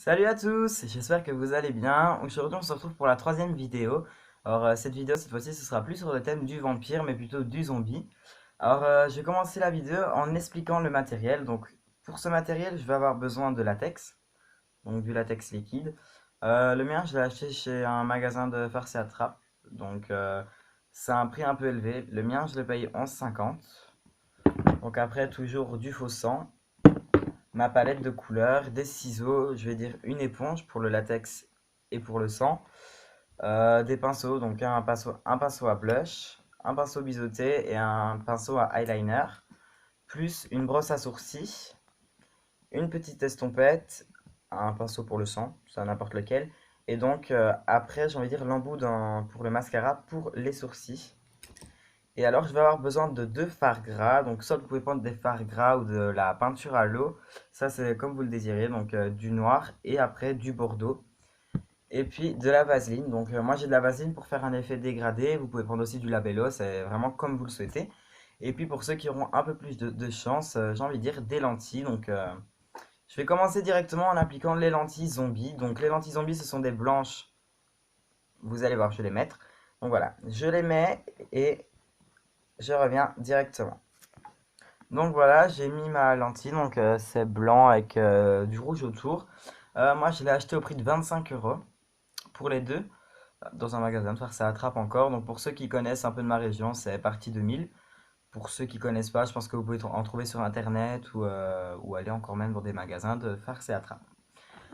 Salut à tous, j'espère que vous allez bien. Aujourd'hui, on se retrouve pour la troisième vidéo. Cette vidéo, cette fois-ci, ce sera plus sur le thème du vampire, mais plutôt du zombie. Je vais commencer la vidéo en expliquant le matériel. Donc, pour ce matériel, je vais avoir besoin de latex, donc du latex liquide. Le mien, je l'ai acheté chez un magasin de farce et attrape. C'est un prix un peu élevé. Le mien, je le paye 11,50. Donc après, toujours du faux sang, ma palette de couleurs, des ciseaux, je vais dire une éponge pour le latex et pour le sang, des pinceaux, donc un pinceau à blush, un pinceau biseauté et un pinceau à eyeliner, plus une brosse à sourcils, une petite estompette, un pinceau pour le sang, ça n'importe lequel, et après j'ai envie de dire l'embout pour le mascara pour les sourcils. Et alors, je vais avoir besoin de deux fards gras. Donc, soit vous pouvez prendre des fards gras ou de la peinture à l'eau. Ça, c'est comme vous le désirez. Du noir et après du bordeaux. Et puis, de la vaseline. Moi, j'ai de la vaseline pour faire un effet dégradé. Vous pouvez prendre aussi du labello. C'est vraiment comme vous le souhaitez. Et puis, pour ceux qui auront un peu plus de chance, j'ai envie de dire des lentilles. Je vais commencer directement en appliquant les lentilles zombies. Donc, les lentilles zombies, ce sont des blanches. Vous allez voir, je vais les mettre. Donc, voilà. Je les mets et je reviens directement. Donc voilà, j'ai mis ma lentille, c'est blanc avec du rouge autour. Moi, je l'ai acheté au prix de 25 € pour les deux, dans un magasin de faire ça attrape encore. Donc pour ceux qui connaissent un peu de ma région, c'est parti de 1000. Pour ceux qui connaissent pas, je pense que vous pouvez en trouver sur internet ou aller encore même dans des magasins de farce et attrape.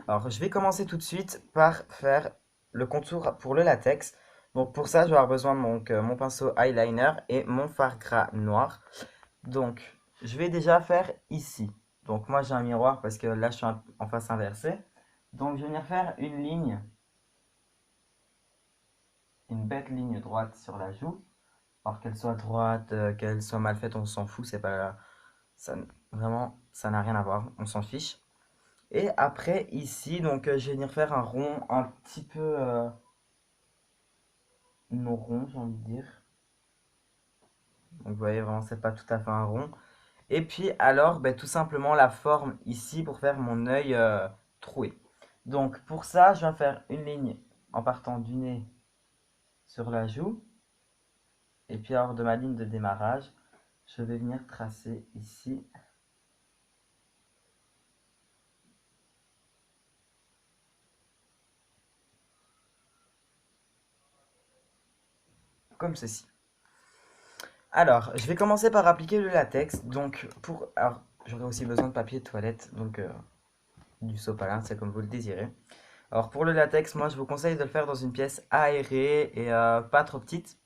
Alors je vais commencer tout de suite par faire le contour pour le latex. Donc pour ça, je vais avoir besoin de mon pinceau eyeliner et mon fard gras noir. Donc, je vais déjà faire ici. Donc, moi, j'ai un miroir parce que là, je suis en face inversée. Donc, je vais venir faire une ligne, une bête ligne droite sur la joue. Alors qu'elle soit droite, qu'elle soit mal faite, on s'en fout. C'est pas, ça, vraiment, ça n'a rien à voir. On s'en fiche. Et après, ici, je vais venir faire un rond un petit peu non rond, j'ai envie de dire. Donc, vous voyez, vraiment, c'est pas tout à fait un rond. Et puis alors, tout simplement la forme ici pour faire mon œil troué. Donc pour ça, je vais faire une ligne en partant du nez sur la joue. Et puis alors de ma ligne de démarrage, je vais venir tracer ici. Comme ceci. Alors, je vais commencer par appliquer le latex. Alors, j'aurai aussi besoin de papier de toilette, du sopalin, c'est comme vous le désirez. Alors pour le latex, moi je vous conseille de le faire dans une pièce aérée et pas trop petite.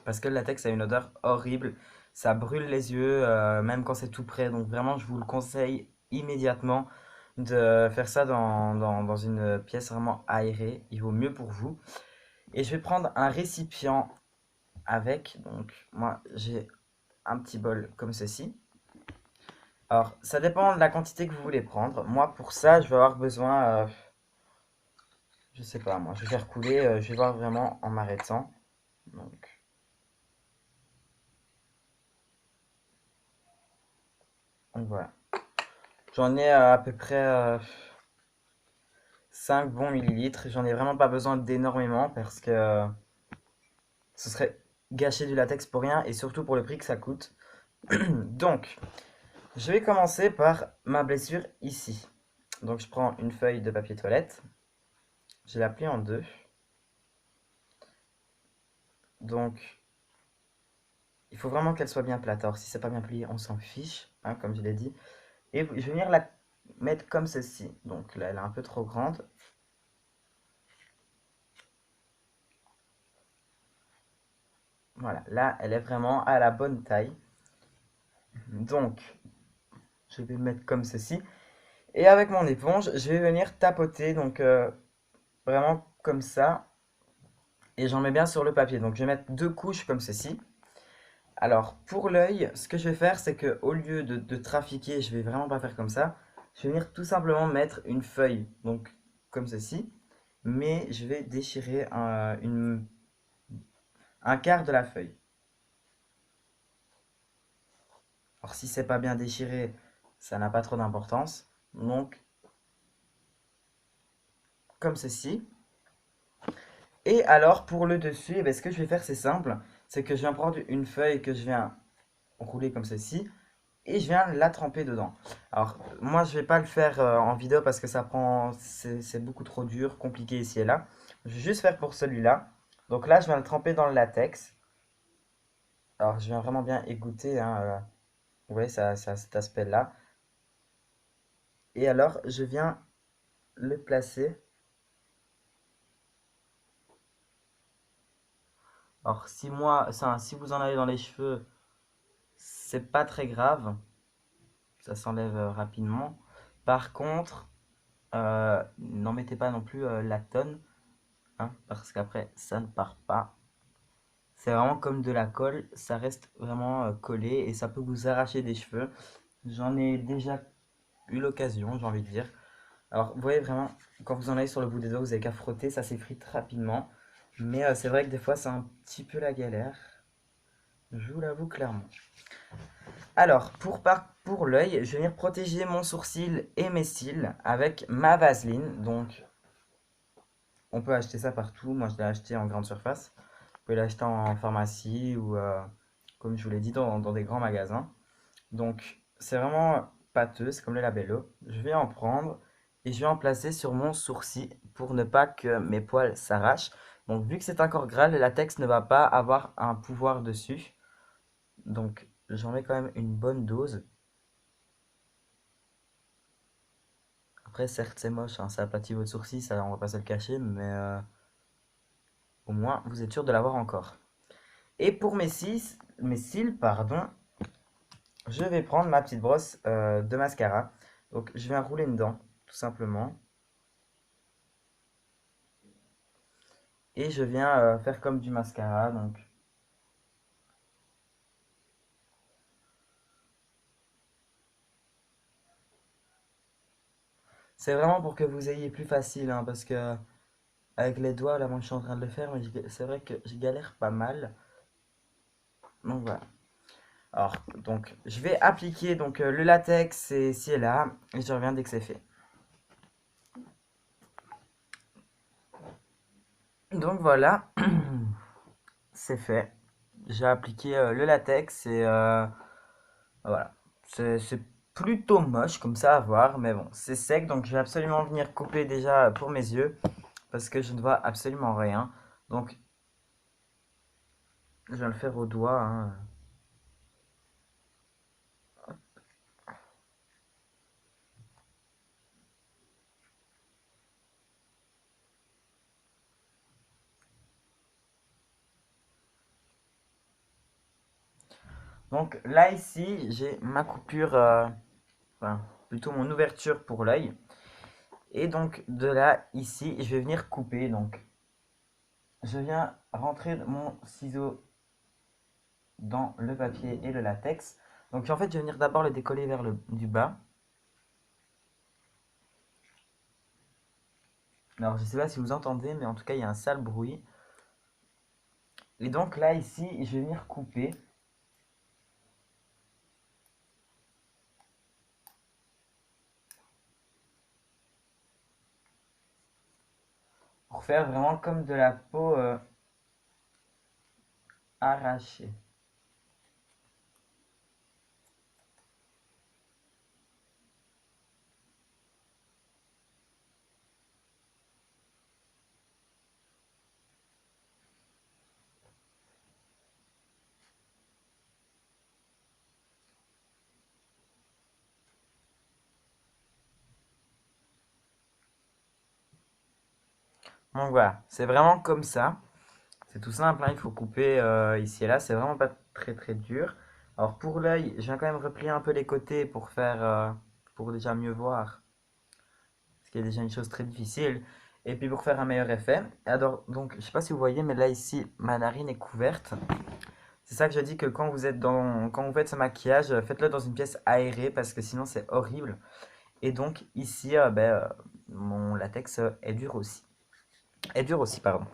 Parce que le latex a une odeur horrible, ça brûle les yeux, même quand c'est tout près. Donc vraiment, je vous le conseille immédiatement de faire ça dans une pièce vraiment aérée. Il vaut mieux pour vous. Et je vais prendre un récipient avec. Donc moi, j'ai un petit bol comme ceci. Alors, ça dépend de la quantité que vous voulez prendre. Moi, pour ça, je vais avoir besoin, je sais pas, moi, je vais faire couler, je vais voir vraiment en m'arrêtant. Donc, donc voilà. J'en ai à peu près 5 bons millilitres. J'en ai vraiment pas besoin d'énormément parce que ce serait gâcher du latex pour rien et surtout pour le prix que ça coûte. Donc, je vais commencer par ma blessure ici. Donc, je prends une feuille de papier toilette. Je la plie en deux. Donc, il faut vraiment qu'elle soit bien plate. Alors, si c'est pas bien plié, on s'en fiche, hein, comme je l'ai dit. Et je vais venir la mettre comme ceci. Donc là, elle est un peu trop grande. Voilà, là, elle est vraiment à la bonne taille. Donc, je vais mettre comme ceci. Et avec mon éponge, je vais venir tapoter, vraiment comme ça. Et j'en mets bien sur le papier. Donc je vais mettre deux couches comme ceci. Alors pour l'œil, ce que je vais faire, c'est que au lieu de trafiquer, je vais vraiment pas faire comme ça. Je vais venir tout simplement mettre une feuille, donc comme ceci. Mais je vais déchirer un quart de la feuille. Alors si c'est pas bien déchiré, ça n'a pas trop d'importance. Donc comme ceci. Et alors pour le dessus, eh ben, ce que je vais faire c'est simple, c'est que je viens prendre une feuille que je viens rouler comme ceci et je viens la tremper dedans. Alors moi je vais pas le faire en vidéo parce que c'est beaucoup trop dur, compliqué ici et là. Je vais juste faire pour celui-là. Donc là je viens le tremper dans le latex. Alors je viens vraiment bien égoutter, hein, vous voyez ça a cet aspect-là. Et alors je viens le placer. Alors si vous en avez dans les cheveux, c'est pas très grave, ça s'enlève rapidement. Par contre, n'en mettez pas non plus la tonne, hein, parce qu'après ça ne part pas. C'est vraiment comme de la colle, ça reste vraiment collé et ça peut vous arracher des cheveux. J'en ai déjà eu l'occasion, j'ai envie de dire. Alors, vous voyez vraiment, quand vous en avez sur le bout des doigts, vous avez qu'à frotter, ça s'effrite rapidement. Mais c'est vrai que des fois, c'est un petit peu la galère. Je vous l'avoue clairement. Alors, pour l'œil, je vais venir protéger mon sourcil et mes cils avec ma vaseline. Donc, on peut acheter ça partout. Moi, je l'ai acheté en grande surface. Vous pouvez l'acheter en pharmacie ou, comme je vous l'ai dit, dans des grands magasins. Donc, c'est vraiment pâteux, c'est comme le labello. Je vais en prendre et je vais en placer sur mon sourcil pour ne pas que mes poils s'arrachent. Donc, vu que c'est encore gras, le latex ne va pas avoir un pouvoir dessus. Donc, j'en mets quand même une bonne dose. Après, certes, c'est moche, hein, ça aplatit votre sourcil, ça, on va pas se le cacher, mais au moins, vous êtes sûr de l'avoir encore. Et pour mes cils, pardon, je vais prendre ma petite brosse de mascara. Donc, je vais rouler dedans, tout simplement. Et je viens faire comme du mascara. Donc, c'est vraiment pour que vous ayez plus facile, hein, parce que avec les doigts, là, moi, je suis en train de le faire, mais c'est vrai que je galère pas mal. Donc voilà. Alors, donc, je vais appliquer donc le latex ici et là, et je reviens dès que c'est fait. Donc voilà, c'est fait. J'ai appliqué le latex et voilà. C'est plutôt moche comme ça à voir, mais bon, c'est sec, donc je vais absolument venir couper déjà pour mes yeux, parce que je ne vois absolument rien. Donc, je vais le faire au doigt, hein. Donc là, ici, j'ai ma coupure, enfin, plutôt mon ouverture pour l'œil. Et donc, de là, ici, je vais venir couper. Donc, je viens rentrer mon ciseau dans le papier et le latex. Donc, en fait, je vais venir d'abord le décoller vers le du bas. Alors, je sais pas si vous entendez, mais en tout cas, il y a un sale bruit. Et donc, là, ici, je vais venir couper. Pour faire vraiment comme de la peau arrachée. Donc voilà, c'est vraiment comme ça. C'est tout simple, hein, il faut couper ici et là, c'est vraiment pas très très dur. Alors pour l'œil, je viens quand même replier un peu les côtés pour faire, pour déjà mieux voir, ce qui est déjà une chose très difficile. Et puis pour faire un meilleur effet. Alors donc, je sais pas si vous voyez, mais là ici, ma narine est couverte. C'est ça que je dis que quand vous faites ce maquillage, faites-le dans une pièce aérée parce que sinon c'est horrible. Et donc ici, mon latex est dur aussi. Est dur aussi, pardon.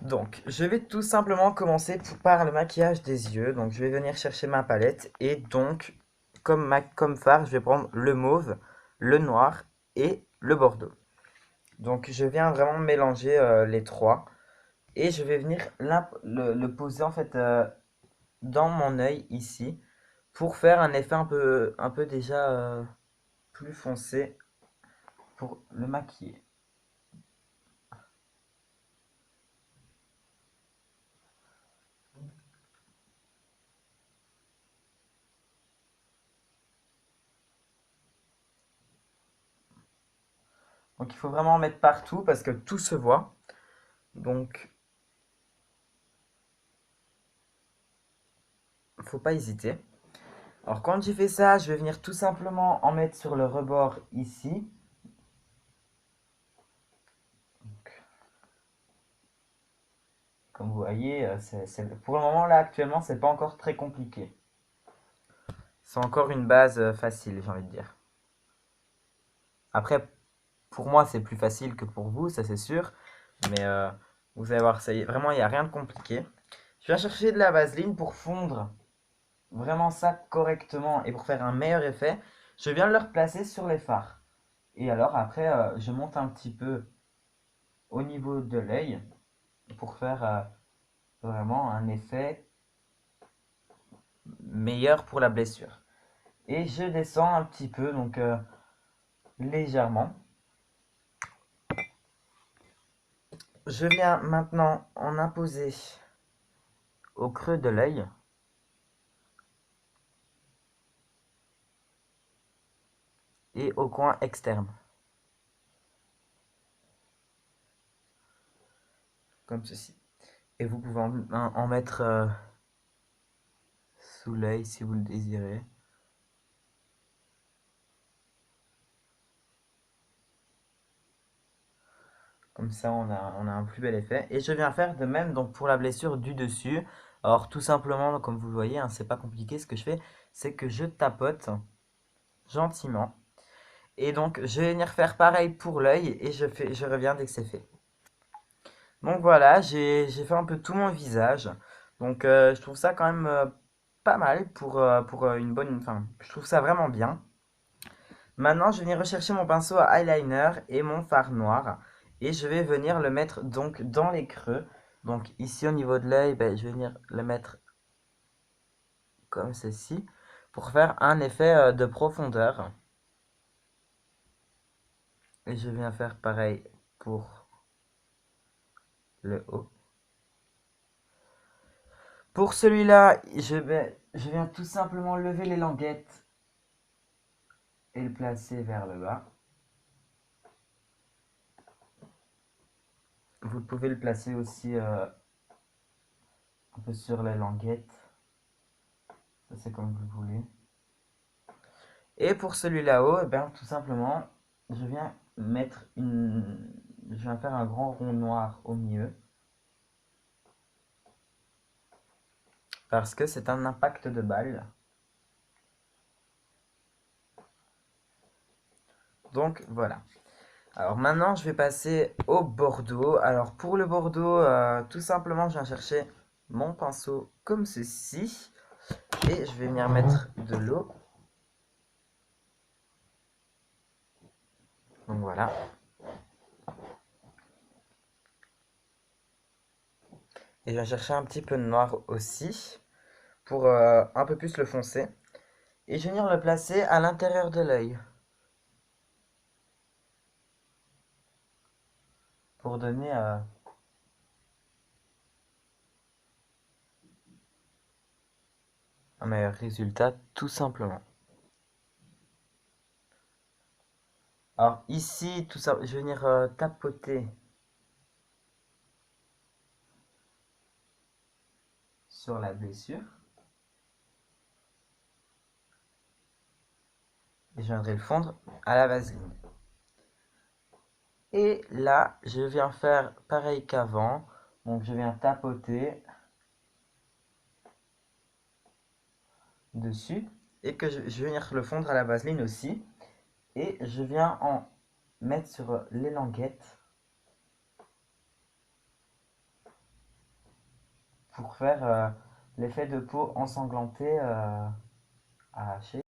Donc, je vais tout simplement commencer par le maquillage des yeux. Donc, je vais venir chercher ma palette. Et donc, comme fard, je vais prendre le mauve, le noir et le bordeaux. Donc je viens vraiment mélanger les trois et je vais venir le poser en fait dans mon œil ici pour faire un effet un peu déjà plus foncé pour le maquiller. Donc il faut vraiment en mettre partout parce que tout se voit. Donc faut pas hésiter. Alors quand j'ai fait ça, je vais venir tout simplement en mettre sur le rebord ici. Donc, comme vous voyez, pour le moment là actuellement, c'est pas encore très compliqué. C'est encore une base facile, j'ai envie de dire. Après, pour moi, c'est plus facile que pour vous, ça c'est sûr. Mais vous allez voir, vraiment, il n'y a rien de compliqué. Je viens chercher de la vaseline pour fondre vraiment ça correctement et pour faire un meilleur effet. Je viens le replacer sur les fards. Et alors après, je monte un petit peu au niveau de l'œil pour faire vraiment un effet meilleur pour la blessure. Et je descends un petit peu, donc légèrement. Je viens maintenant en imposer au creux de l'œil. Et au coin externe. Comme ceci. Et vous pouvez en mettre sous l'œil si vous le désirez. Comme ça, on a un plus bel effet. Et je viens faire de même donc pour la blessure du dessus. Alors tout simplement, comme vous le voyez, hein, c'est pas compliqué. Ce que je fais, c'est que je tapote gentiment. Et donc, je vais venir faire pareil pour l'œil et je reviens dès que c'est fait. Donc voilà, j'ai fait un peu tout mon visage. Donc je trouve ça quand même pas mal pour une bonne... Enfin, je trouve ça vraiment bien. Maintenant, je vais venir rechercher mon pinceau à eyeliner et mon fard noir. Et je vais venir le mettre donc dans les creux. Donc ici au niveau de l'œil, ben, je vais venir le mettre comme ceci. Pour faire un effet de profondeur. Et je viens faire pareil pour le haut. Pour celui-là, je viens tout simplement lever les languettes et le placer vers le bas. Vous pouvez le placer aussi un peu sur les languettes. Ça c'est comme vous voulez. Et pour celui là-haut, eh bien, tout simplement, je viens je viens faire un grand rond noir au milieu. Parce que c'est un impact de balle. Donc voilà. Alors maintenant, je vais passer au bordeaux. Alors pour le bordeaux, tout simplement, je viens chercher mon pinceau comme ceci. Et je vais venir mettre de l'eau. Donc voilà. Et je vais chercher un petit peu de noir aussi. Pour un peu plus le foncer. Et je vais venir le placer à l'intérieur de l'œil. Pour donner un meilleur résultat, tout simplement. Alors ici, tout ça, je vais venir tapoter sur la blessure. Et je viendrai le fondre à la vaseline. Et là, je viens faire pareil qu'avant. Donc je viens tapoter dessus. Et que je vais venir le fondre à la vaseline aussi. Et je viens en mettre sur les languettes. Pour faire l'effet de peau ensanglantée à hacher.